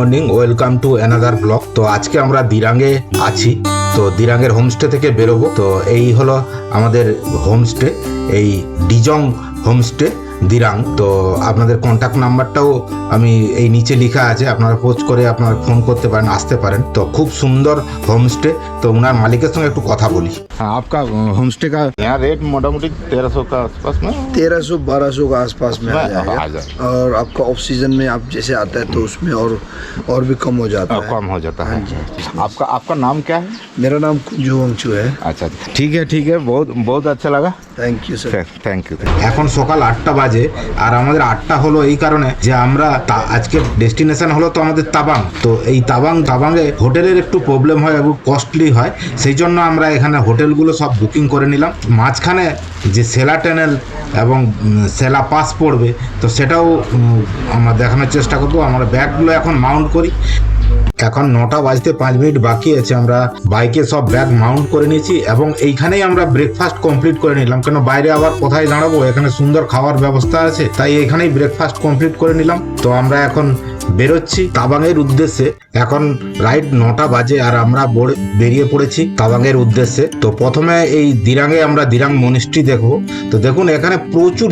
Morning, welcome to another blog. তো আজকে আমরা দিরাঙে আছি। তো দিরাঙের হোমস্টে থেকে বেরোবো। তো এই হলো আমাদের হোমস্টে, এই ডিজং হোমস্টে দিরাং। তো আপনাদের কন্ট্যাক্ট নাম্বারটাও আমি এই নিচে লেখা আছে, আপনারা পোস্ট করে আপনারা ফোন করতে পারেন, আসতে পারেন। তো খুব সুন্দর হোমস্টে। তো ওনার মালিকের সঙ্গে একটু কথা বলি। হ্যাঁ, आपका होमस्टे का यहाँ रेट मोटामोटी 1300 का आसपास में, 1300-1200 का आसपास में आ जाएगा। और आपका ऑफ सीजन में आप जैसे आता है तो उसमें और भी कम हो जाता है। कम हो जाता है। आपका नाम क्या है? मेरा नाम कुंजू वंशु है। আচ্ছা, ঠিক আছে, बहुत अच्छा लगा। Thank you sir. Thank you. এখন সকাল 8টা বাজে, আর আমাদের 8টা হলো এই কারণে যে আমরা আজকে ডেস্টিনেশন হলো তো আমাদের তাবাং। তো এই তাবাংয়ে হোটেলের একটু প্রবলেম হয় এবং কস্টলি হয়, সেই জন্য আমরা এখানে হোটেলগুলো সব বুকিং করে নিলাম। মাঝখানে যে সেলা টানেল এবং সেলা পাস পড়বে, তো সেটাও আমরা দেখানোর চেষ্টা করবো। আমরা ব্যাগগুলো এখন মাউন্ট করি। এখন 9টা বাজতে 5 মিনিট বাকি আছে। আমরা বাইকে সব ব্যাগ মাউন্ট করে নিয়েছি এবং এইখানেই আমরা ব্রেকফাস্ট কমপ্লিট করে নিলাম, কেন বাইরে আবার কোথায় দাঁড়াবো, এখানে সুন্দর খাওয়ার ব্যবস্থা আছে, তাই এখানেই ব্রেকফাস্ট কমপ্লিট করে নিলাম। তো আমরা এখন বেরোচ্ছি তাবাংয়ের উদ্দেশ্যে। এখন রাইট 9টা বাজে আর আমরা বেরিয়ে পড়েছি তাবাংয়ের উদ্দেশ্যে। তো প্রথমে এই দিরাঙে আমরা দিরাং মনিস্ট্রি দেখবো। তো দেখুন, এখানে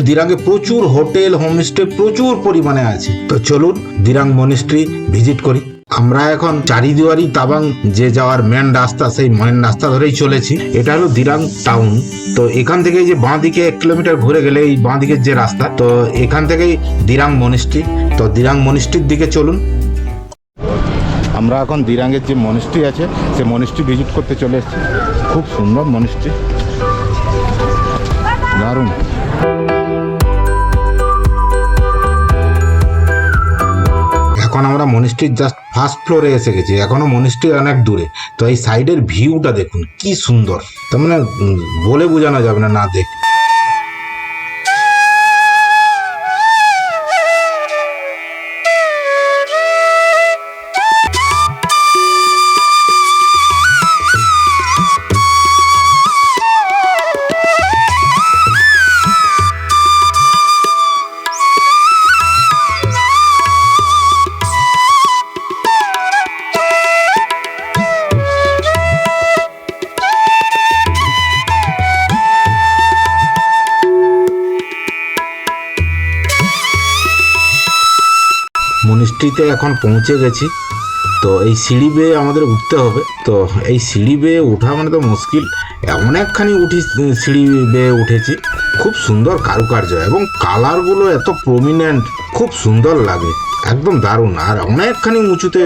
দিরাঙে প্রচুর হোটেল, হোমস্টে প্রচুর পরিমাণে আছে। তো চলুন দিরাং মনিস্ট্রি ভিজিট করি। আমরা এখন চারিদুয়ারি তাবাং যে যাওয়ার মেন রাস্তা, সেই মেন রাস্তা ধরেই চলেছি। এটা হলো দিরাং টাউন। তো এখান থেকে যে বাঁ দিকে 1 কিলোমিটার ঘুরে গেলে এই বাঁ দিকের যে রাস্তা, তো এখান থেকেই দিরাং মনিস্ট্রি। তো দিরাং মনিস্ট্রির দিকে চলুন। আমরা এখন দিরাঙের যে মনিস্ট্রি আছে, সে মনিস্ট্রি ভিজিট করতে চলে এসেছি। খুব সুন্দর মনিস্ট্রি, দারুণ। এখন আমরা মনিস্ট্রির জাস্ট ফার্স্ট ফ্লোরে এসে গেছি। এখনো মনিস্ট্রি অনেক দূরে। তো এই সাইডের ভিউটা দেখুন কি সুন্দর, তার মানে বলে বোঝানো যাবে না, না দেখ। মনিস্ট্রিতে এখন পৌঁছে গেছি। তো এই সিঁড়ি বেয়ে আমাদের উঠতে হবে। তো এই সিঁড়ি বেয়ে ওঠা মানে তো মুশকিল, অনেকখানি সিঁড়ি বেয়ে উঠেছি। খুব সুন্দর কারুকার্য এবং কালারগুলো এত প্রমিনেন্ট, খুব সুন্দর লাগে, একদম দারুণ। আর অনেকখানি উঁচুতে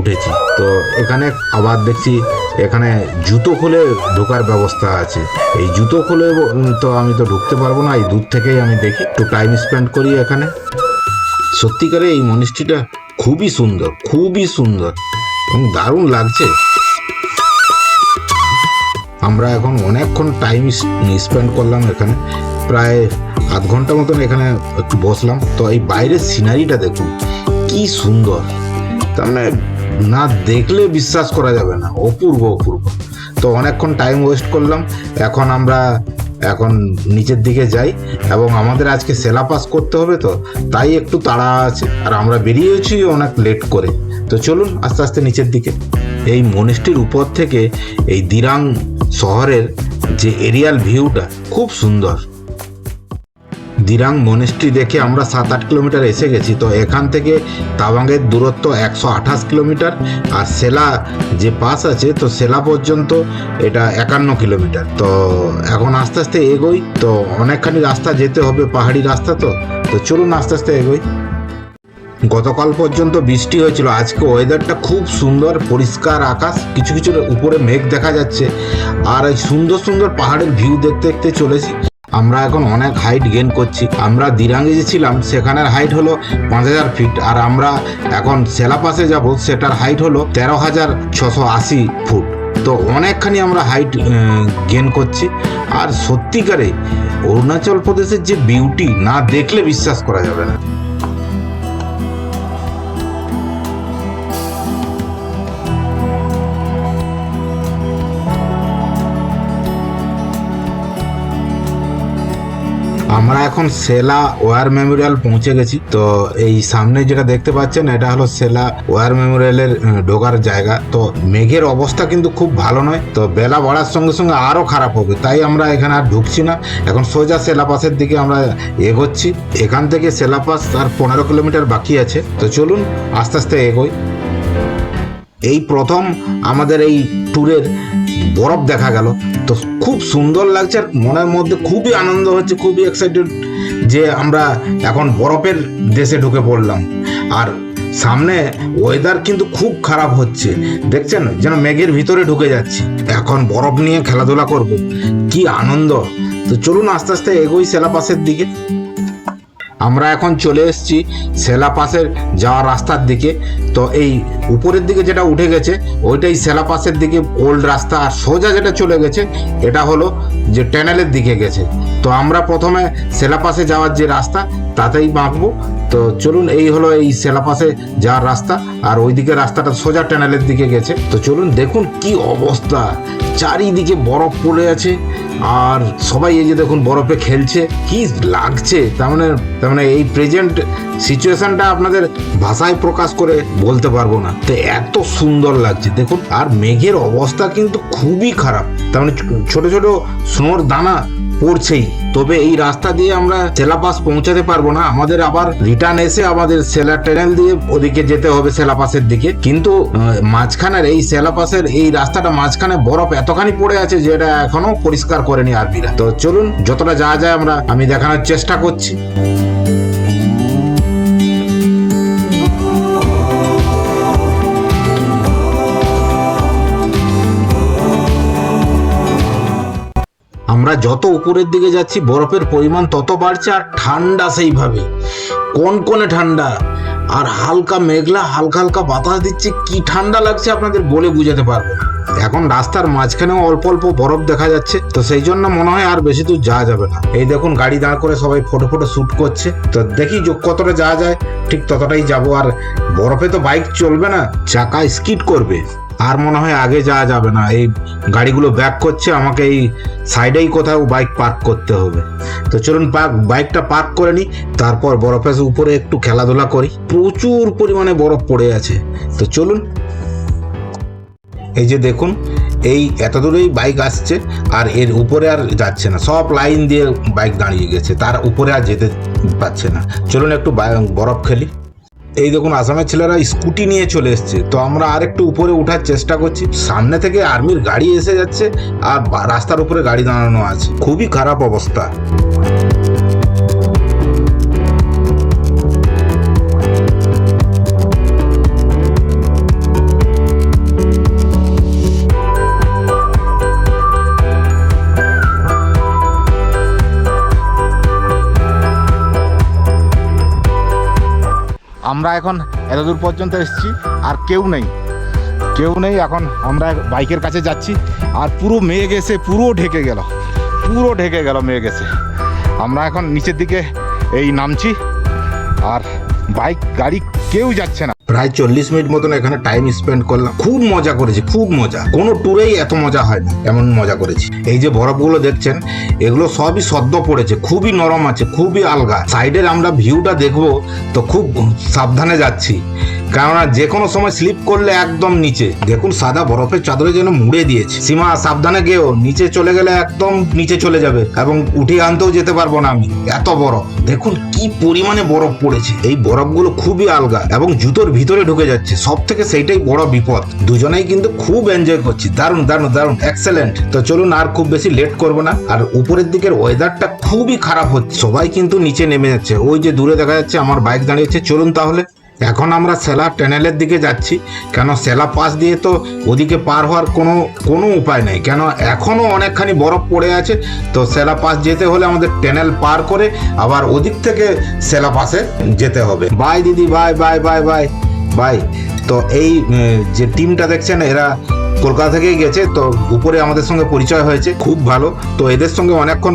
উঠেছি। তো এখানে আবার দেখছি এখানে জুতো খুলে ঢোকার ব্যবস্থা আছে। এই জুতো খুলে তো আমি তো ঢুকতে পারবো না, এই দূর থেকেই আমি দেখি, একটু টাইম স্পেন্ড করি এখানে। সত্যিকারে এই মনিস্ট্রিটা খুবই সুন্দর, খুবই সুন্দর এবং দারুণ লাগছে। আমরা এখন অনেকক্ষণ টাইম স্পেন্ড করলাম এখানে, প্রায় আধ ঘন্টা মতন এখানে একটু বসলাম। তো এই বাইরের সিনারিটা দেখুন কি সুন্দর, তার মানে না দেখলে বিশ্বাস করা যাবে না, অপূর্ব অপূর্ব। তো অনেকক্ষণ টাইম ওয়েস্ট করলাম। এখন নিচের দিকে যাই এবং আমাদের আজকে সেলা পাস করতে হবে, তো তাই একটু তাড়া আছে আর আমরা বেরিয়েছি অনেক লেট করে। তো চলুন আস্তে আস্তে নিচের দিকে। এই মনিস্ট্রির উপর থেকে এই দিরাং শহরের যে এরিয়াল ভিউটা খুব সুন্দর। দিরাং মনিস্ট্রি দেখে আমরা 7-8 কিলোমিটার এসে গেছি। তো এখান থেকে তাবাংয়ের দূরত্ব 128 কিলোমিটার, আর সেলা যে পাস আছে, তো সেলা পর্যন্ত এটা 51 কিলোমিটার। তো এখন আস্তে আস্তে এগোই। তো অনেকখানি রাস্তা যেতে হবে, পাহাড়ি রাস্তা। তো চলুন আস্তে আস্তে এগোই। গতকাল পর্যন্ত বৃষ্টি হয়েছিল, আজকে ওয়েদারটা খুব সুন্দর, পরিষ্কার আকাশ, কিছু কিছু উপরে মেঘ দেখা যাচ্ছে, আর এই সুন্দর সুন্দর পাহাড়ের ভিউ দেখতে দেখতে চলেছি। আমরা এখন অনেক হাইট গেইন করছি। আমরা দিরাঙে যে ছিলাম সেখানের হাইট হলো 5000 ফিট, আর আমরা এখন সেলা পাসে যাব, সেটার হাইট হলো 13,680 ফুট। তো অনেকখানি আমরা হাইট গেইন করছি। আর সত্যিকারে অরুণাচল প্রদেশের যে বিউটি, না দেখলে বিশ্বাস করা যাবে না। আমরা এখন সেলা ওয়ার মেমোরিয়াল পৌঁছে গেছি। তো এই সামনে যেটা দেখতে পাচ্ছেন এটা হলো সেলা ওয়ার মেমোরিয়ালের ঢোকার জায়গা। তো মেঘের অবস্থা কিন্তু খুব ভালো নয়, তো বেলা বাড়ার সঙ্গে সঙ্গে আরো খারাপ হবে, তাই আমরা এখানে আর ঢুকছি না। এখন সোজা সেলাপাসের দিকে আমরা এগোচ্ছি। এখান থেকে সেলাপাস আর 15 কিলোমিটার বাকি আছে। তো চলুন আস্তে আস্তে এগোই। এই প্রথম আমাদের এই ট্যুরের বরফ দেখা গেল, তো খুব সুন্দর লাগছে আর মনের মধ্যে খুবই আনন্দ হচ্ছে, খুবই এক্সাইটেড যে আমরা এখন বরফের দেশে ঢুকে পড়লাম। আর সামনে ওয়েদার কিন্তু খুব খারাপ হচ্ছে, দেখছেন যেন মেঘের ভিতরে ঢুকে যাচ্ছি। এখন বরফ নিয়ে খেলাধুলা করব, কি আনন্দ। তো চলুন আস্তে আস্তে এগোই সেলাপাসের দিকে। আমরা এখন চলে এসেছি সেলাপাসের যাওয়ার রাস্তার দিকে। তো এই উপরের দিকে যেটা উঠে গেছে ওইটাই সেলাপাসের দিকে ওল্ড রাস্তা, আর সোজা যেটা চলে গেছে এটা হলো যে টানেলের দিকে গেছে। তো আমরা প্রথমে সেলাপাসে যাওয়ার যে রাস্তা তাতেই বাঁকবো। তো চলুন, এই হলো এই সেলাপাসে যাওয়ার রাস্তা, আর ওইদিকে রাস্তাটা সোজা টানেলের দিকে গেছে। তো চলুন দেখুন কি অবস্থা, চারিদিকে বরফ পড়ে আছে আর সবাই এই যে দেখুন বরফে খেলছে, কি লাগছে। তার মানে এই প্রেজেন্ট সিচুয়েশনটা আপনাদের ভাষায় প্রকাশ করে বলতে পারবো না, তো এত সুন্দর লাগছে দেখুন। আর মেঘের অবস্থা কিন্তু খুবই খারাপ, তার মানে ছোট ছোট স্নোর দানা পড়ছেই। তবে এই রাস্তা দিয়ে আমরা সেলাপাস পৌঁছাতে পারবো না, আমাদের আবার রিটার্ন এসে আমাদের সেলা টানেল দিয়ে ওদিকে যেতে হবে সেলাপাসের দিকে। কিন্তু মাঝখানের এই সেলাপাসের এই রাস্তাটা মাঝখানে বরফ এতখানি পড়ে আছে যে এটা এখনো পরিষ্কার করেনি আর্মিরা। তো চলুন যতটা যাওয়া যায় আমি দেখানোর চেষ্টা করছি। আমরা যত উপরের দিকে যাচ্ছি বরফের পরিমাণ তত বাড়ছে, আর ঠান্ডা সেইভাবে কনকনে ঠান্ডা, আর হালকা মেঘলা হালকা হালকা বাতাস দিচ্ছে, কি ঠান্ডা লাগছে আপনাদের বলে বুঝাতে পারবো না। এখন রাস্তার মাঝখানেও অল্প অল্প বরফ দেখা যাচ্ছে, তো সেই জন্য মনে হয় আর বেশি দূর যাওয়া যাবে না। এই দেখুন গাড়ি দাঁড় করে সবাই ফটো শুট করছে, তো দেখি কতটা যাওয়া যায়, ঠিক ততটাই যাবো। আর বরফে তো বাইক চলবে না, চাকা স্কিড করবে, আর মনে হয় আগে যাওয়া যাবে না। এই গাড়িগুলো ব্যাক করছে, আমাকে এই সাইডেই কোথাও বাইক পার্ক করতে হবে। তো চলুন বাইকটা পার্ক করে নিই, তারপর বরফের উপরে একটু খেলাধুলা করি। প্রচুর পরিমাণে বরফ পড়ে আছে। তো চলুন, এই যে দেখুন এই এত দূরেই বাইক আসছে আর এর উপরে আর যাচ্ছে না, সব লাইন দিয়ে বাইক দাঁড়িয়ে গেছে, তার উপরে আর যেতে পারছে না। চলুন একটু বরফ খেলি। এই দেখুন আসামের ছেলেরা স্কুটি নিয়ে চলে এসছে, তো আমরা আর একটু উপরে ওঠার চেষ্টা করছি। সামনে থেকে আর্মির গাড়ি এসে যাচ্ছে আর রাস্তার উপরে গাড়ি দাঁড়ানো আছে, খুবই খারাপ অবস্থা। আমরা এখন এত দূর পর্যন্ত এসেছি আর কেউ নেই। এখন আমরা বাইকের কাছে যাচ্ছি আর পুরো মেঘ এসে পুরো ঢেকে গেল মেঘ এসে। আমরা এখন নিচের দিকে এই নামছি আর বাইক গাড়ি কেউ যাচ্ছে না। প্রায় 40 মিনিট মতন এখানে টাইম স্পেন্ড করলাম, খুব মজা করেছি, খুব মজা। কোনো ট্যুরেই এত মজা হয় না, এমন মজা করেছি। এই যে বরফগুলো দেখছেন এগুলো সবই সদ্য পড়েছে, খুবই নরম আছে, খুবই আলগা। সাইডের আমরা ভিউটা দেখবো তো খুব সাবধানে যাচ্ছি, কেননা যে কোনো সময় স্লিপ করলে একদম নিচে। দেখুন সাদা বরফের চাদরে যেন মুড়ে দিয়েছে। সীমা সাবধানে গেও, নিচে চলে গেলে একদম নিচে চলে যাবে এবং উঠিয়ে আনতেও যেতে পারবো না আমি, এত বরফ। দেখুন কি পরিমাণে বরফ পড়েছে। এই বরফগুলো খুবই আলগা এবং জুতোর ভিতরে ঢুকে যাচ্ছে, সব থেকে সেইটাই বড় বিপদ। দুজনেই কিন্তু খুব এনজয় করছি, দারুণ দারুণ দারুণ, এক্সেলেন্ট। তো চলুন আর খুব বেশি লেট করবো না। আর উপরের দিকের ওয়েদারটা খুবই খারাপ হচ্ছে, সবাই কিন্তু নিচে নেমে যাচ্ছে। ওই যে দূরে দেখা যাচ্ছে আমার বাইক দাঁড়িয়েছে। চলুন তাহলে এখন আমরা সেলা টানেলের দিকে যাচ্ছি, কেন সেলা পাস দিয়ে তো ওদিকে পার হওয়ার কোনো উপায় নেই, কেন এখনো অনেকখানি বরফ পড়ে আছে। তো সেলা পাস যেতে হলে আমাদের টানেল পার করে আবার ওদিক থেকে সেলা পাসে যেতে হবে। বাই দিদি, bye bye bye bye bye. তো এই যে টিমটা দেখছেন এরা কলকাতা থেকেই গেছে, তো উপরে আমাদের সঙ্গে পরিচয় হয়েছে, খুব ভালো। তো এদের সঙ্গে অনেকক্ষণ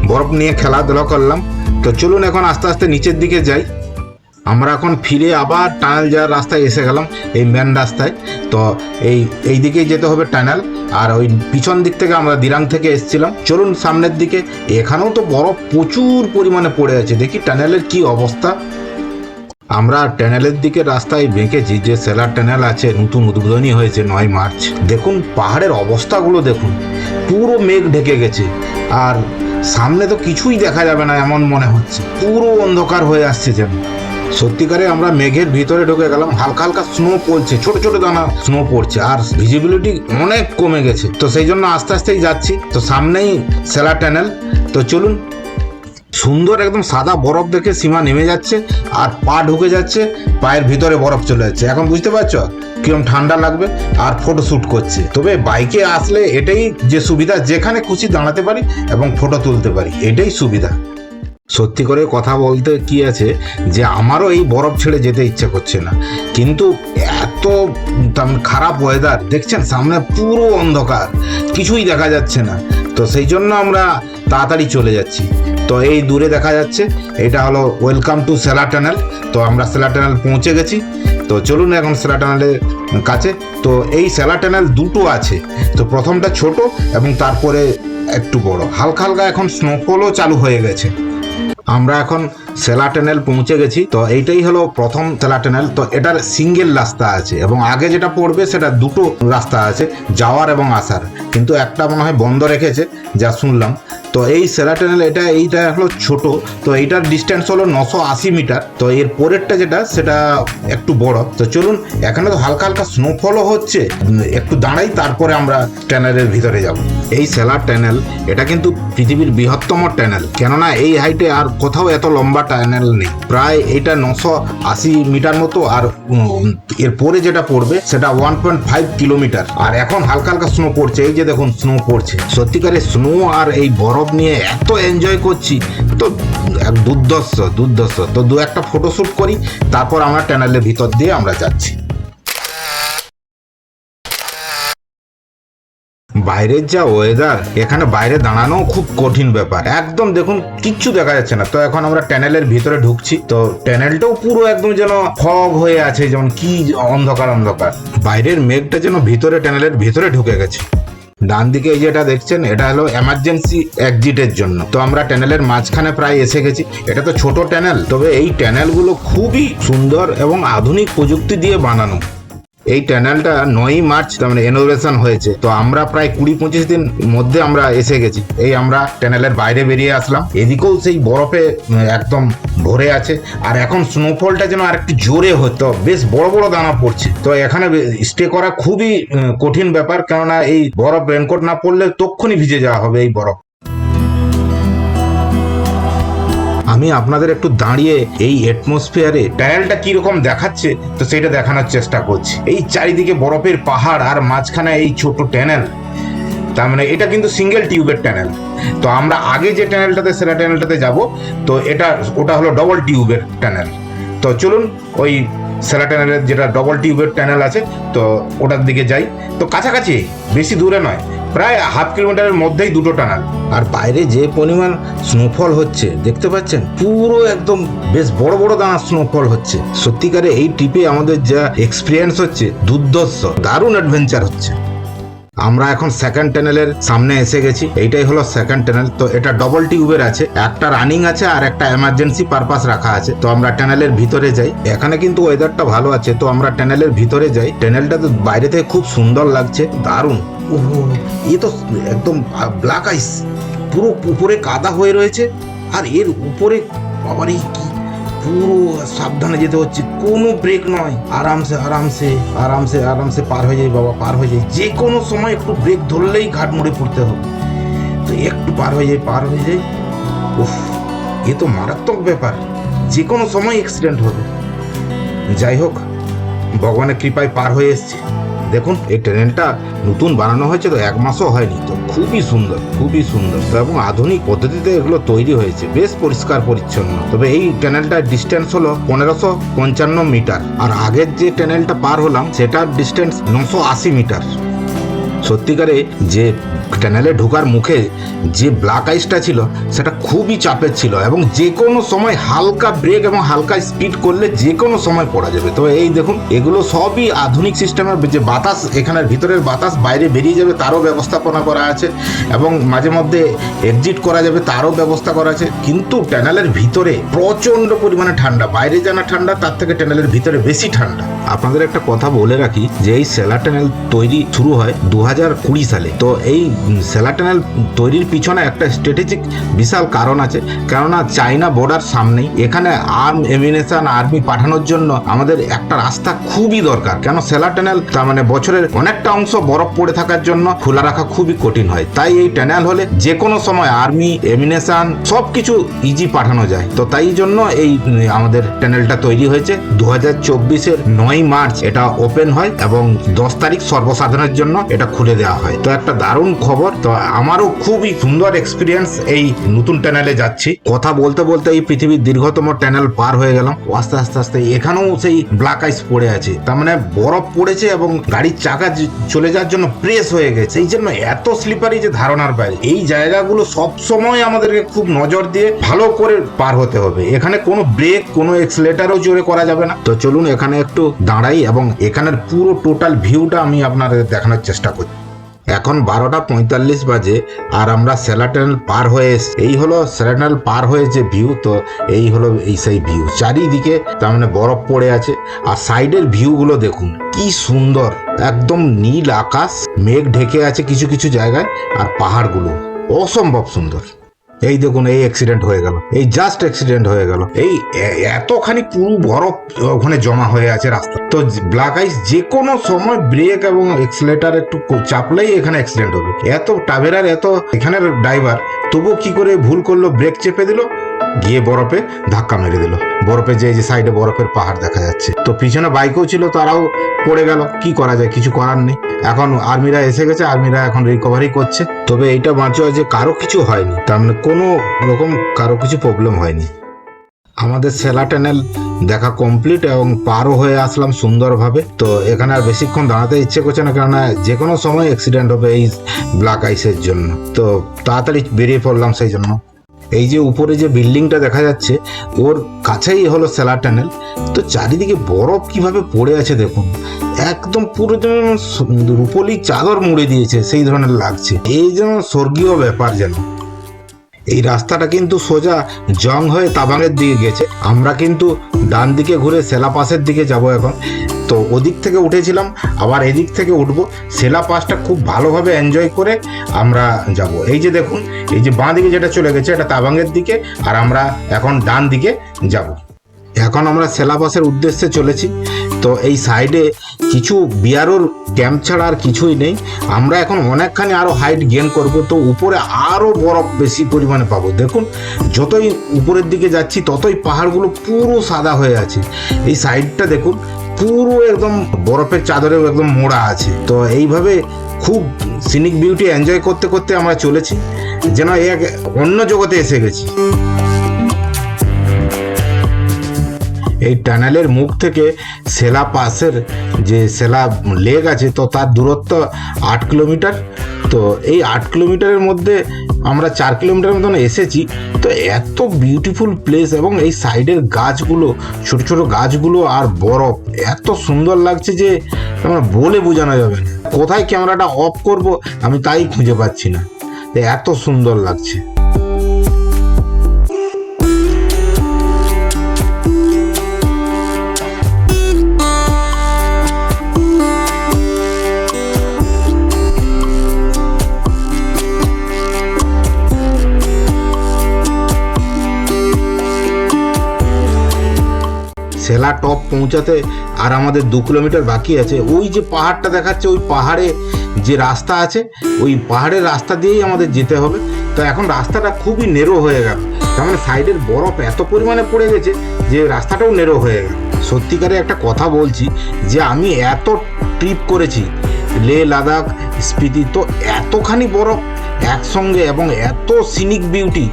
বরফ নিয়ে খেলাধুলা করলাম। তো চলুন এখন আস্তে আস্তে নিচের দিকে যাই। আমরা এখন ফিরে আবার টানেল যাওয়ার রাস্তায় এসে গেলাম, এই মেন রাস্তায়। তো এই দিকেই যেতে হবে টানেল, আর ওই পিছন দিক থেকে আমরা দিরাং থেকে এসেছিলাম। চলুন সামনের দিকে, এখানেও তো বরফ প্রচুর পরিমাণে পড়ে আছে, দেখি টানেলের কি অবস্থা। আমরা টানেলের দিকে রাস্তায় বেঁকেছি, যে সেলার টানেল আছে, নতুন উদ্বোধনী হয়েছে 9 মার্চ। দেখুন পাহাড়ের অবস্থাগুলো দেখুন, পুরো মেঘ ঢেকে গেছে, আর সামনে তো কিছুই দেখা যাবে না এমন মনে হচ্ছে, পুরো অন্ধকার হয়ে আসছে যেন। সত্যিকারে আমরা মেঘের ভিতরে ঢুকে গেলাম, হালকা হালকা স্নো পড়ছে, ছোট ছোট দানা স্নো পড়ছে, আর ভিজিবিলিটি অনেক কমে গেছে। তো সেই জন্য আস্তে আস্তেই যাচ্ছি। তো সামনেই সেলার টানেল। তো চলুন, সুন্দর একদম সাদা বরফ দেখে সীমা নেমে যাচ্ছে, আর পা ঢুকে যাচ্ছে, পায়ের ভিতরে বরফ চলে যাচ্ছে। এখন বুঝতে পারছো কিরম ঠান্ডা লাগবে, আর ফটো শ্যুট করছে। তবে বাইকে আসলে এটাই যে সুবিধা, যেখানে খুশি দাঁড়াতে পারি এবং ফটো তুলতে পারি, এটাই সুবিধা। সত্যি করে কথা বলতে কি আছে, যে আমারও এই বরফ ছেড়ে যেতে ইচ্ছে করছে না, কিন্তু এত খারাপ ওয়েদার, দেখছেন সামনে পুরো অন্ধকার, কিছুই দেখা যাচ্ছে না। তো সেই জন্য আমরা তাড়াতাড়ি চলে যাচ্ছি। তো এই দূরে দেখা যাচ্ছে, এটা হলো ওয়েলকাম টু সেলার টানেল। তো আমরা সেলার টানেল পৌঁছে গেছি। তো চলুন এখন সেলার টানেলের কাছে। তো এই সেলার টানেল দুটো আছে, তো প্রথমটা ছোট এবং তারপরে একটু বড়, হালকা হালকা এখন স্নোফলও চালু হয়ে গেছে। আমরা এখন সেলার টানেল পৌঁছে গেছি। তো এইটাই হলো প্রথম সেলার টানেল। তো এটার সিঙ্গেল রাস্তা আছে, এবং আগে যেটা পড়বে সেটা দুটো রাস্তা আছে, যাওয়ার এবং আসার, কিন্তু একটা মনে হয় বন্ধ রেখেছে যা শুনলাম। তো এই সেলার টানেল এইটা হলো ছোট। তো এইটার ডিস্টেন্স হলো 980 মিটার। তো এর পরেরটা যেটা, সেটা একটু বড়। তো চলুন, এখানে তো হালকা হালকা স্নোফলও হচ্ছে, একটু দাঁড়াই, তারপরে আমরা টানেলের ভিতরে যাব। এই সেলার টানেল এটা কিন্তু পৃথিবীর বৃহত্তম টানেল, কেননা এই হাইটে আর কোথাও এত লম্বা টানেল নেই। প্রায় এটা 980 মিটার মতো, আর এর পরে যেটা পড়বে সেটা 1.5 কিলোমিটার। আর এখন হালকা হালকা স্নো পড়ছে, এই যে দেখুন স্নো পড়ছে। সত্যিকারের স্নো আর এই বরফ নিয়ে এত এনজয় করছি, তো দুর্ধর্ষ। তো দু একটা ফটোশ্যুট করি, তারপর আমরা টানেলের ভিতর দিয়ে আমরা যাচ্ছি। বাইরের যা ওয়েদার, এখানে বাইরে দাঁড়ানো খুব কঠিন ব্যাপার, একদম দেখুন কিচ্ছু দেখা যাচ্ছে না। তো এখন আমরা টানেলের ভিতরে ঢুকছি। তো টানেলটাও পুরো একদম যেন ফগ হয়ে আছে, যেমন কি অন্ধকার অন্ধকার, বাইরের মেঘটা যেন ভিতরে টানেলের ভিতরে ঢুকে গেছে। ডান দিকে এই যেটা দেখছেন, এটা হলো এমার্জেন্সি এক্সিটের জন্য। তো আমরা টানেলের মাঝখানে প্রায় এসে গেছি। এটা তো ছোট টানেল, তবে এই টানেলগুলো খুবই সুন্দর এবং আধুনিক প্রযুক্তি দিয়ে বানানো। এই টানেলটা 9 মার্চ মানে ইনোভেশন হয়েছে। তো আমরা প্রায় 20-25 দিন মধ্যে আমরা এসে গেছি। এই আমরা টানেলের বাইরে বেরিয়ে আসলাম, এদিকেও সেই বরফে একদম ভরে আছে, আর এখন স্নোফলটা যেন আর একটু জোরে হতো, বেশ বড় বড় দানা পড়ছে। তো এখানে স্টে করা খুবই কঠিন ব্যাপার, কেননা এই বরফ রেনকোট না পড়লে তক্ষুনি ভিজে যাওয়া হবে এই বরফ। আমি আপনাদের একটু দাঁড়িয়ে এই অ্যাটমসফিয়ারে টানেলটা কিরকম দেখাচ্ছে তো সেটা দেখানোর চেষ্টা করছি। এই চারিদিকে বরফের পাহাড়, আর মাঝখানে এই ছোট টানেল। তার মানে এটা কিন্তু সিঙ্গেল টিউবের টানেল। তো আমরা আগে যে টানেলটাতে, সেটা টানেলটাতে যাব। তো ওটা হলো ডবল টিউবের টানেল। তো চলুন ওই সেলা টানেলের যেটা ডবল টিউবের টানেল আছে, তো ওটার দিকে যাই। তো কাছাকাছি, বেশি দূরে নয়, প্রায় 1/2 কিলোমিটারের মধ্যেই দুটো টানেল। আর বাইরে যে পরিমাণ স্নোফল হচ্ছে দেখতে পাচ্ছেন, পুরো একদম বেশ বড় বড় দানা স্নোফল হচ্ছে। সত্যিকারে এই ট্রিপে আমাদের যা এক্সপিরিয়েন্স হচ্ছে, দুর্ধর্ষ, দারুণ অ্যাডভেঞ্চার হচ্ছে। আমরা এখন সেকেন্ড টানেলের সামনে এসে গেছি। এইটাই হলো সেকেন্ড টানেল। তো এটা ডবল টিউবের আছে, একটা রানিং আছে আর একটা এমার্জেন্সি পারপাস রাখা আছে। তো আমরা টানেলের ভিতরে যাই। এখানে কিন্তু ওয়েদারটা ভালো আছে, তো আমরা টানেলের ভিতরে যাই। টানেলটা তো বাইরে থেকে খুব সুন্দর লাগছে, দারুণ। ওহো, এ তো একদম ব্ল্যাক আইস, পুরো উপরে কাদা হয়ে রয়েছে, আর এর উপরে বাবার এই কি, পুরো সাবধানে যেতে হচ্ছে, কোনো ব্রেক নয়, আরামসে আরামসে আরামসে আরামসে পার হয়ে যায় বাবা, পার হয়ে যায়। যে কোনো সময় একটু ব্রেক ধরলেই ঘাট মোড়ে পড়তে হবে। তো একটু পার হয়ে যায়। উফ, এ তো মারাত্মক ব্যাপার, যে কোনো সময় অ্যাক্সিডেন্ট হবে। যাই হোক, ভগবানের কৃপায় পার হয়ে এসছে। দেখুন এই টানেলটা নতুন বানানো হয়েছে, তো 1 মাসও হয়নি। তো খুবই সুন্দর, খুবই সুন্দর। তো এবং আধুনিক পদ্ধতিতে এগুলো তৈরি হয়েছে, বেশ পরিষ্কার পরিচ্ছন্ন। তবে এই টানেলটার ডিস্টেন্স হলো 1555 মিটার, আর আগের যে টানেলটা পার হলাম সেটার ডিস্টেন্স 980 মিটার। সত্যিকারে যে টানেলে ঢোকার মুখে যে ব্ল্যাক আইসটা ছিল সেটা খুবই চাপের ছিল এবং যে কোনো সময় হালকা ব্রেক এবং হালকা স্পিড করলে যে কোনো সময় পড়া যাবে। তো এই দেখুন এগুলো সবই আধুনিক সিস্টেমের, যে বাতাস এখানের ভিতরের বাতাস বাইরে বেরিয়ে যাবে তারও ব্যবস্থাপনা করা আছে এবং মাঝে মধ্যে এক্সিট করা যাবে তারও ব্যবস্থা করা আছে। কিন্তু টানেলের ভিতরে প্রচণ্ড পরিমাণে ঠান্ডা, বাইরে জানা ঠান্ডা তার থেকে টানেলের ভিতরে বেশি ঠান্ডা। আপনাদের একটা কথা বলে রাখি যে এই সেলার টানেল তৈরি শুরু হয় 2020 সালে। তো এই সেলার টানেল তৈরির পিছনে একটা স্ট্র্যাটেজিক বিশাল কারণ আছে, কেননা চাইনা বর্ডার সামনেই, এখানে এমিনেশন আর্মি পাঠানোর জন্য আমাদের একটা রাস্তা খুবই দরকার। কেন সেলার টানেল তার মানে বছরের অনেকটা অংশ বরফ পড়ে থাকার জন্য খোলা রাখা খুবই কঠিন হয়, তাই এই টানেল হলে যে কোনো সময় আর্মি এমিনেশন সবকিছু ইজি পাঠানো যায়। তো তাই জন্য এই আমাদের টানেলটা তৈরি হয়েছে। 2024-এর 9 মার্চ এটা ওপেন হয় এবং 10 তারিখ সর্বসাধারণের জন্য এটা খুলে দেওয়া হয়। তো একটা দারুণ খবর। তো আমারও খুবই সুন্দর এক্সপিরিয়েন্স এই নতুন টানেলে যাচ্ছি। কথা বলতে বলতে এই পৃথিবীর দীর্ঘতম টানেল পার হয়ে গেলাম। আস্তে আস্তে আস্তে এখানেও সেই ব্ল্যাক আইস পড়ে আছে, তার মানে বরফ পড়েছে এবং গাড়ির চাকা চলে যাওয়ার জন্য প্রেস হয়ে গেছে, এই জন্য এত স্লিপারি যে ধারণার বাইরে। এই জায়গাগুলো সব সময় আমাদেরকে খুব নজর দিয়ে ভালো করে পার হতে হবে। এখানে কোনো ব্রেক কোনো এক্সিলারেটরও জোরে করা যাবে না। তো চলুন এখানে একটু দাঁড়াই এবং এখানের পুরো টোটাল ভিউটা আমি আপনাদের দেখানোর চেষ্টা করি। এখন 12:45 বাজে আর আমরা সেলার টানেল পার হয়ে এসেছি। এই হলো সেলার টানেল পার হয়ে যে ভিউ, তো এই হলো এই সেই ভিউ। চারিদিকে তার মানে বরফ পড়ে আছে আর সাইডের ভিউগুলো দেখুন কি সুন্দর, একদম নীল আকাশ, মেঘ ঢেকে আছে কিছু কিছু জায়গায় আর পাহাড়গুলো অসম্ভব সুন্দর। এই দেখুন এই অ্যাক্সিডেন্ট হয়ে গেল, এই জাস্ট অ্যাক্সিডেন্ট হয়ে গেল। এই এতখানি পুরো বরফ ওখানে জমা হয়ে আছে রাস্তা। তো ব্ল্যাক আইস যে কোনো সময় ব্রেক এবং এক্সিলারেটর একটু চাপলেই এখানে অ্যাক্সিডেন্ট হবে। এত টাভেরার এত এখানের ড্রাইভার তবুও কি করে ভুল করলো, ব্রেক চেপে দিল, গিয়ে বরফে ধাক্কা মেরে দিল। বরফে যে সাইডে বরফের পাহাড় দেখা যাচ্ছে। তো পিছনে বাইকও ছিল, তারাও পড়ে গেল। কি করা যায়, কিছু করার নেই। এখন আর্মিরা এসে গেছে, আর্মিরা এখন রিকভারি করছে। তবে এইটা বাঁচা যে কারো কিছু হয়নি, তার মানে কোনো রকম কারো কিছু প্রবলেম হয়নি। আমাদের সেলা টানেল দেখা কমপ্লিট এবং পারও হয়ে আসলাম সুন্দরভাবে। তো এখানে আর বেশিক্ষণ দাঁড়াতে ইচ্ছে করছে না, কেননা যে কোনো সময় অ্যাক্সিডেন্ট হবে এই ব্ল্যাক আইসের জন্য। তো তাড়াতাড়ি বেরিয়ে পড়লাম সেই জন্য। এই যে উপরে যে বিল্ডিংটা দেখা যাচ্ছে ওর কাছেই হলো সেলার টানেল। তো চারিদিকে বরফ কিভাবে পড়ে আছে দেখুন, একদম পুরো যেন রুপোলি চাদর মুড়ে দিয়েছে সেই ধরনের লাগছে। এই যেন স্বর্গীয় ব্যাপার যেন। এই রাস্তাটা কিন্তু সোজা জং হয়ে তাবাংয়ের দিকে গেছে। আমরা কিন্তু ডান দিকে ঘুরে সেলা পাসের দিকে যাব এখন। তো ওদিক থেকে উঠেছিলাম, আবার এদিক থেকে উঠবো। সেলা পাসটা খুব ভালোভাবে এনজয় করে আমরা যাব। এই যে দেখুন, এই যে বাঁ দিকে যেটা চলে গেছে এটা তাবাংয়ের দিকে, আর আমরা এখন ডান দিকে যাব। এখন আমরা সেলা পাসের উদ্দেশ্যে চলেছি। তো এই সাইডে কিছু বিয়ারোর ক্যাম্প ছাড়া আর কিছুই নেই। আমরা এখন অনেকখানি আরও হাইট গেন করব, তো উপরে আরও বরফ বেশি পরিমাণে পাবো। দেখুন যতই উপরের দিকে যাচ্ছি ততই পাহাড়গুলো পুরো সাদা হয়ে আছে। এই সাইডটা দেখুন পুরো একদম বরফের চাদরেও একদম মোড়া আছে। তো এইভাবে খুব সিনিক বিউটি এনজয় করতে করতে আমরা চলেছি, যেন এক অন্য জগতে এসে গেছি। এই টানেলের মুখ থেকে সেলা পাসের যে সেলা লেক আছে, তো তার দূরত্ব 8 কিলোমিটার। তো এই 8 কিলোমিটারের মধ্যে আমরা 4 কিলোমিটার মতন এসেছি। তো এত বিউটিফুল প্লেস এবং এই সাইডের গাছগুলো, ছোট ছোট গাছগুলো আর বরফ এত সুন্দর লাগছে যে আমরা বলে বোঝানো যাবে না। কোথায় ক্যামেরাটা অফ করব আমি তাই খুঁজে পাচ্ছি না, এত সুন্দর লাগছে। সেলা টপ পৌঁছাতে আর আমাদের 2 কিলোমিটার বাকি আছে। ওই যে পাহাড়টা দেখাচ্ছে, ওই পাহাড়ে যে রাস্তা আছে, ওই পাহাড়ের রাস্তা দিয়েই আমাদের যেতে হবে। তো এখন রাস্তাটা খুবই নেরো হয়ে গেল, তার মানে সাইডের বরফ এত পরিমাণে পড়ে গেছে যে রাস্তাটাও নেরো হয়ে গেল। সত্যিকারে একটা কথা বলছি যে আমি এত ট্রিপ করেছি লে লাদাখ স্পিতি, তো এতখানি বরফ একসঙ্গে এবং এত সিনিক বিউটি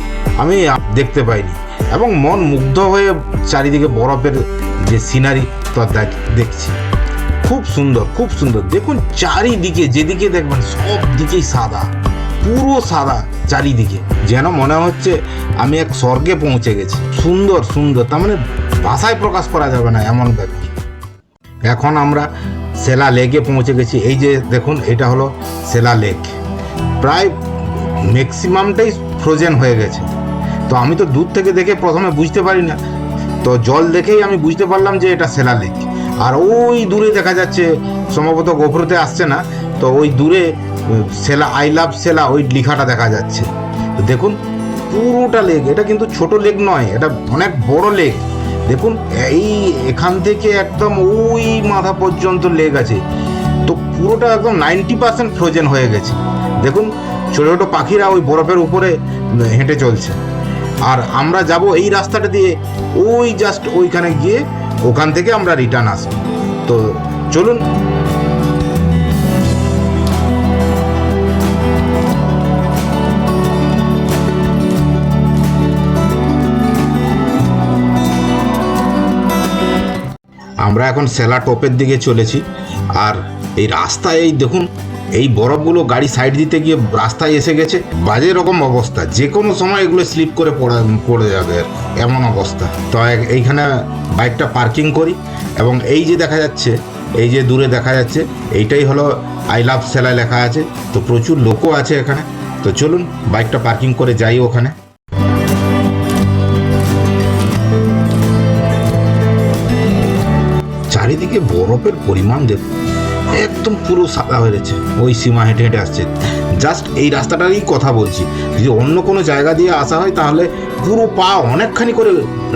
আমি দেখতে পাইনি। এবং মন মুগ্ধ হয়ে চারিদিকে বরফের যে সিনারি তো দেখছি। খুব সুন্দর, খুব সুন্দর। দেখুন চারিদিকে যেদিকে দেখবেন সব দিকেই সাদা, পুরো সাদা চারিদিকে, যেন মনে হচ্ছে আমি এক স্বর্গে পৌঁছে গেছি। সুন্দর সুন্দর, তার মানে ভাষায় প্রকাশ করা যাবে না এমন ব্যাপার। এখন আমরা সেলা লেকে পৌঁছে গেছি। এই যে দেখুন, এটা হলো সেলা লেক, প্রায় ম্যাক্সিমামটাই ফ্রোজেন হয়ে গেছে। তো আমি তো দূর থেকে দেখে প্রথমে বুঝতে পারি না, তো জল দেখেই আমি বুঝতে পারলাম যে এটা সেলা লেক। আর ওই দূরে দেখা যাচ্ছে, সম্ভবত গোপ্রোতে আসছে না, তো ওই দূরে সেলা, আই লাভ সেলা ওই লেখাটা দেখা যাচ্ছে। তো দেখুন পুরোটা লেক, এটা কিন্তু ছোট লেক নয়, এটা অনেক বড় লেক। দেখুন এই এখান থেকে একদম ওই মাথা পর্যন্ত লেক আছে। তো পুরোটা একদম 90% ফ্রোজেন হয়ে গেছে। দেখুন ছোট ছোট পাখিরা ওই বরফের উপরে হেঁটে চলছে। আর আমরা যাব এই রাস্তাটা দিয়ে, ওই জাস্ট ওইখানে গিয়ে ওখান থেকে আমরা রিটার্ন আসবো। তো চলুন। আমরা এখন সেলা টপের দিকে চলেছি। আর এই রাস্তায় এই দেখুন, এই বরফগুলো গাড়ি সাইড দিতে গিয়ে রাস্তায় এসে গেছে, বাজে রকম অবস্থা, যে কোনো সময় এগুলো স্লিপ করে পড়ে যাবে এমন অবস্থা। তো এইখানে বাইকটা পার্কিং করি, এবং এই যে দেখা যাচ্ছে, এই যে দূরে দেখা যাচ্ছে, এইটাই হলো আই লাভ সেলা লেখা আছে। তো প্রচুর লোকও আছে এখানে। তো চলুন বাইকটা পার্কিং করে যাই ওখানে। চারিদিকে বরফের পরিমাণ দেখুন, একদম পুরো সাদা হয়ে গেছে। ওই সীমা হেঁটে হেঁটে আসছে, জাস্ট এই রাস্তাটারই কথা বলছি। যদি অন্য কোনো জায়গা দিয়ে আসা হয় তাহলে পুরো পা অনেকখানি করে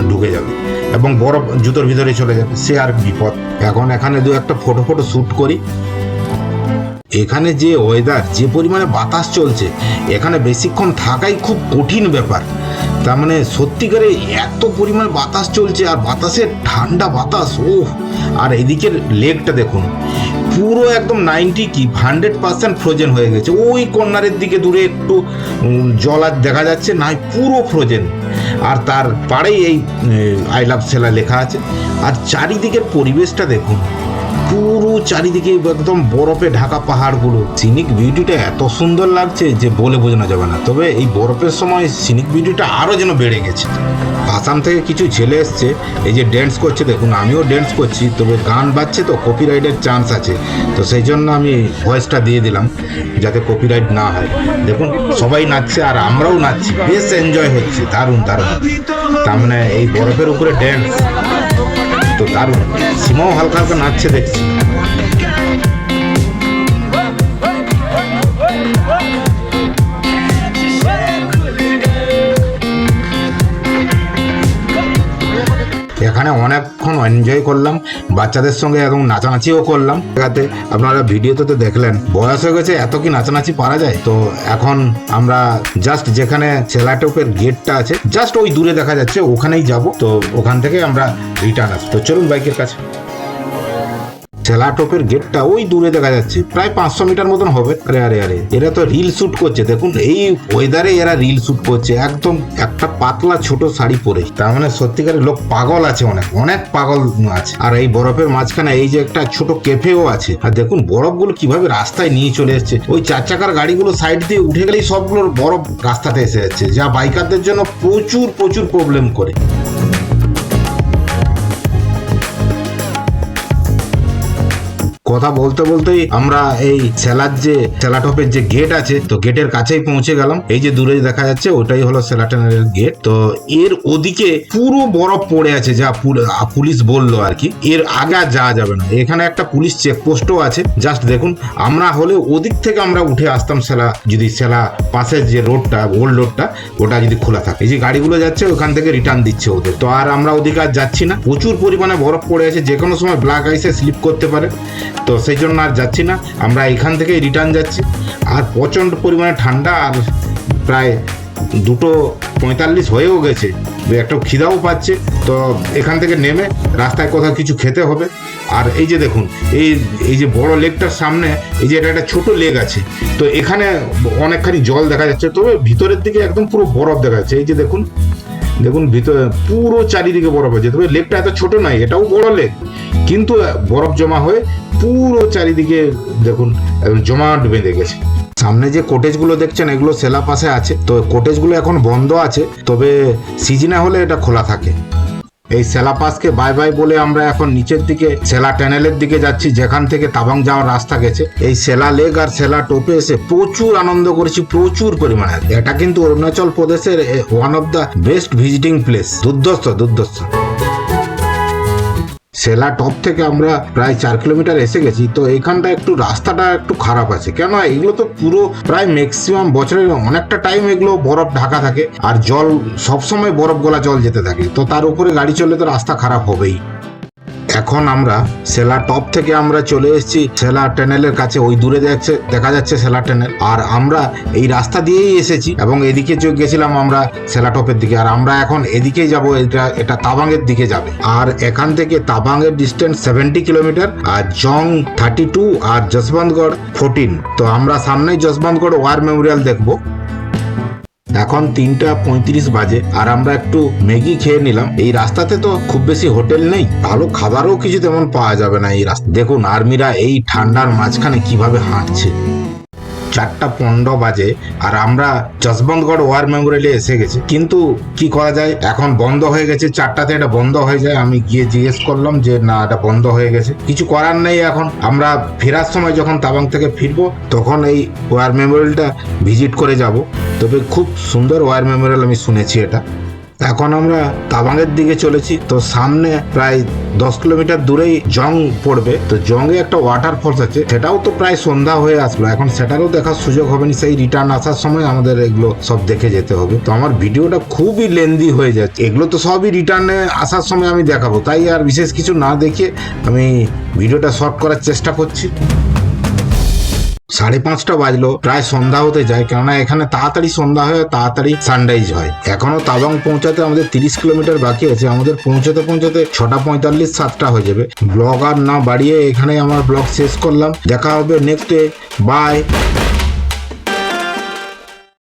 ঢুকে যাবে এবং বরফ জুতোর ভিতরে চলে যাবে, সে আর বিপদ। এখন এখানে দু একটা ফটো শ্যুট করি। এখানে যে ওয়েদার, যে পরিমাণে বাতাস চলছে, এখানে বেশিক্ষণ থাকাই খুব কঠিন ব্যাপার। তার মানে সত্যিকারে এত পরিমাণ বাতাস চলছে, আর বাতাসের ঠান্ডা বাতাস, ওহ! আর এদিকের লেকটা দেখুন, পুরো একদম 100% ফ্রোজেন হয়ে গেছে। ওই কর্নারের দিকে দূরে একটু জল আর দেখা যাচ্ছে, নাই পুরো ফ্রোজেন। আর তার পাড়েই এই আই লাভ সেলা লেখা আছে। আর চারিদিকের পরিবেশটা দেখুন, পুরো চারিদিকে একদম বরফে ঢাকা পাহাড়গুলো। সিনিক বিউটিটা এত সুন্দর লাগছে যে বলে বোঝানো যাবে না। তবে এই বরফের সময় সিনিক বিউটিটা আরও যেন বেড়ে গেছে। আসাম থেকে কিছু ছেলে এসছে, এই যে ড্যান্স করছে দেখুন, আমিও ড্যান্স করছি। তবে গান বাজছে তো কপিরাইটের চান্স আছে, তো সেই জন্য আমি ভয়েসটা দিয়ে দিলাম যাতে কপিরাইট না হয়। দেখুন সবাই নাচছে আর আমরাও নাচছি, বেশ এনজয় হচ্ছে, দারুণ দারুণ। তার মানে এই বরফের উপরে ড্যান্স তো দারুণ। সীমাও হালকা হালকা নাচছে দেখছি। এখানে অনেকক্ষণ এনজয় করলাম, বাচ্চাদের সঙ্গে এবং নাচানাচিও করলাম। জায়গাতে আপনারা ভিডিওতে তো দেখলেন, বয়স হয়ে গেছে, এত কি নাচানাচি পারা যায়। তো এখন আমরা জাস্ট যেখানে সেলা টপের গেটটা আছে, জাস্ট ওই দূরে দেখা যাচ্ছে, ওখানেই যাব। তো ওখান থেকে আমরা রিটার্ন আসবো। তো চলুন বাইকের কাছে। সেলা টপের গেটটা ওই দূরে দেখা যাচ্ছে, প্রায় 500 মিটার মতন হবে। আরে আরে আরে, এরা তো রিল শুট করছে দেখুন, এই ওয়েদারে এরা রিল শুট করছে, একদম একটা পাতলা ছোট শাড়ি পরে। তার মানে সত্যিকারের লোক পাগল আছে, অনেক অনেক পাগল আছে। আর এই বরফের মাঝখানে এই যে একটা ছোট ক্যাফেও আছে। আর দেখুন বরফগুলো কিভাবে রাস্তায় নিয়ে চলে এসছে। ওই 4 চাকার গাড়িগুলো সাইড দিয়ে উঠে গেলেই সবগুলোর বরফ রাস্তাতে এসে যাচ্ছে, যা বাইকারদের জন্য প্রচুর প্রচুর প্রবলেম করে। কথা বলতে বলতেই আমরা এই সেলা টপের যে গেট আছে, তো গেটের কাছেই পৌঁছে গেলাম। এই যে দূরে দেখা যাচ্ছে, ওটাই হলো সেলা টানেলের গেট। তো এর ওদিকে পুরো বরফ পড়ে আছে, যা পুলিশ বললো আর কি। এর আগে আর যাওয়া যাবে না। এখানে একটা পুলিশ চেকপোস্টও আছে। জাস্ট দেখুন, আমরা হলে ওদিক থেকে আমরা উঠে আসতাম সেলা, যদি সেলা পাশের যে রোডটা, ওল্ড রোডটা, ওটা যদি খোলা থাকে। এই যে গাড়িগুলো যাচ্ছে ওখান থেকে রিটার্ন দিচ্ছে ওদের। তো আর আমরা ওদিকে আর যাচ্ছি না, প্রচুর পরিমাণে বরফ পড়ে আছে, যে কোনো সময় ব্ল্যাক আইসে স্লিপ করতে পারে। তো সেই জন্য আর যাচ্ছি না, আমরা এখান থেকে রিটার্ন যাচ্ছি। আর প্রচণ্ড পরিমাণে ঠান্ডা, আর প্রায় 2:45 হয়েও গেছে, একটু খিদাও পাচ্ছে। তো এখান থেকে নেমে রাস্তায় কোথাও কিছু খেতে হবে। আর এই যে দেখুন, এই যে বড় লেকটার সামনে এই যে এটা একটা ছোট লেক আছে, তো এখানে অনেকখানি জল দেখা যাচ্ছে, তবে ভিতরের দিকে একদম পুরো বরফ দেখা যাচ্ছে। এই যে দেখুন ভিতরে পুরো চারিদিকে বরফ আছে। তবে লেকটা এত ছোট নয়, এটাও বড় লেক, কিন্তু বরফ জমা হয়ে পুরো চারিদিকে দেখুন একদম জমাট বেঁধে গেছে। সামনে যে কোটেজগুলো দেখছেন এগুলো সেলা পাশে আছে, তো কোটেজগুলো এখন বন্ধ আছে, তবে সিজনে হলে এটা খোলা থাকে। এই সেলা পাসকে বাই বাই বলে আমরা এখন নিচের দিকে সেলা টানেলের দিকে যাচ্ছি, যেখান থেকে তাবাং যাওয়ার রাস্তা গেছে। এই সেলা লেক আর সেলা টোপে এসে প্রচুর আনন্দ করেছি, প্রচুর পরিমাণে। এটা কিন্তু অরুণাচল প্রদেশের one of the best visiting place. দুর্ধর্ষ দুর্ধর্ষ। সেলা টপ থেকে আমরা প্রায় 4 কিলোমিটার এসে গেছি। তো এইখানটা একটু রাস্তাটা একটু খারাপ আছে, কেন এগুলো তো পুরো প্রায় ম্যাক্সিমাম বছরের অনেকটা টাইম এগুলো বরফ ঢাকা থাকে, আর জল সবসময় বরফ গলা জল যেতে থাকে, তো তার উপরে গাড়ি চললে তো রাস্তা খারাপ হবেই। এখন আমরা সেলা টপ থেকে আমরা চলে এসেছি সেলা টানেলের কাছে। ওই দূরে দেখা যাচ্ছে সেলা টানেল, আর আমরা এই রাস্তা দিয়েই এসেছি এবং এদিকে গেছিলাম আমরা সেলা টপের দিকে, আর আমরা এখন এদিকেই যাব। এটা তাবাংয়ের দিকে যাবে, আর এখান থেকে তাবাংয়ের ডিস্টেন্স 70 কিলোমিটার, আর জং 32 আর যশবন্তগড় 14। তো আমরা সামনেই যশবন্তগড় ওয়ার মেমোরিয়াল দেখবো। এখন 3:35 বাজে, আর আমরা একটু ম্যাগি খেয়ে নিলাম। এই রাস্তাতে তো খুব বেশি হোটেল নেই, ভালো খাবারও কিছু তেমন পাওয়া যাবে না এই রাস্তা। দেখুন আর্মিরা এই ঠান্ডার মাঝখানে কিভাবে হাঁটছে। 4:15 বাজে, আর আমরা যশবন্তগড় ওয়ার মেমোরিয়ালে এসে গেছি, কিন্তু কি করা যায়, এখন বন্ধ হয়ে গেছে। 4টাতে এটা বন্ধ হয়ে যায়। আমি গিয়ে জিজ্ঞেস করলাম যে না, এটা বন্ধ হয়ে গেছে। কিছু করার নেই। এখন আমরা ফেরার সময় যখন তাবাং থেকে ফিরবো তখন এই ওয়ার মেমোরিয়ালটা ভিজিট করে যাব। তবে খুব সুন্দর ওয়ার মেমোরিয়াল, আমি শুনেছি এটা। এখন আমরা তাবাংয়ের দিকে চলেছি। তো সামনে প্রায় 10 কিলোমিটার দূরেই জং পড়বে। তো জংয়ে একটা ওয়াটারফলস আছে, সেটাও তো প্রায় সন্ধ্যা হয়ে আসলো, এখন সেটারও দেখার সুযোগ হবে না। সেই রিটার্ন আসার সময় আমাদের এগুলো সব দেখে যেতে হবে। তো আমার ভিডিওটা খুবই লেন্দি হয়ে যাচ্ছে, এগুলো তো সবই রিটার্নে আসার সময় আমি দেখাবো, তাই আর বিশেষ কিছু না দেখে আমি ভিডিওটা শর্ট করার চেষ্টা করছি। 5:30 বাজলো, প্রায় সন্ধ্যা হতে যায়, কেননা এখানে তাড়াতাড়ি সন্ধ্যা হয়, তাড়াতাড়ি সানরাইজ হয়। এখনো তাবাং পৌঁছাতে আমাদের 30 কিলোমিটার বাকি আছে। আমাদের পৌঁছাতে 6:45 7টা হয়ে যাবে। ব্লগ আর না বাড়িয়ে এখানে আমার ব্লগ শেষ করলাম। দেখা হবে নেক্সট ডে। বাই।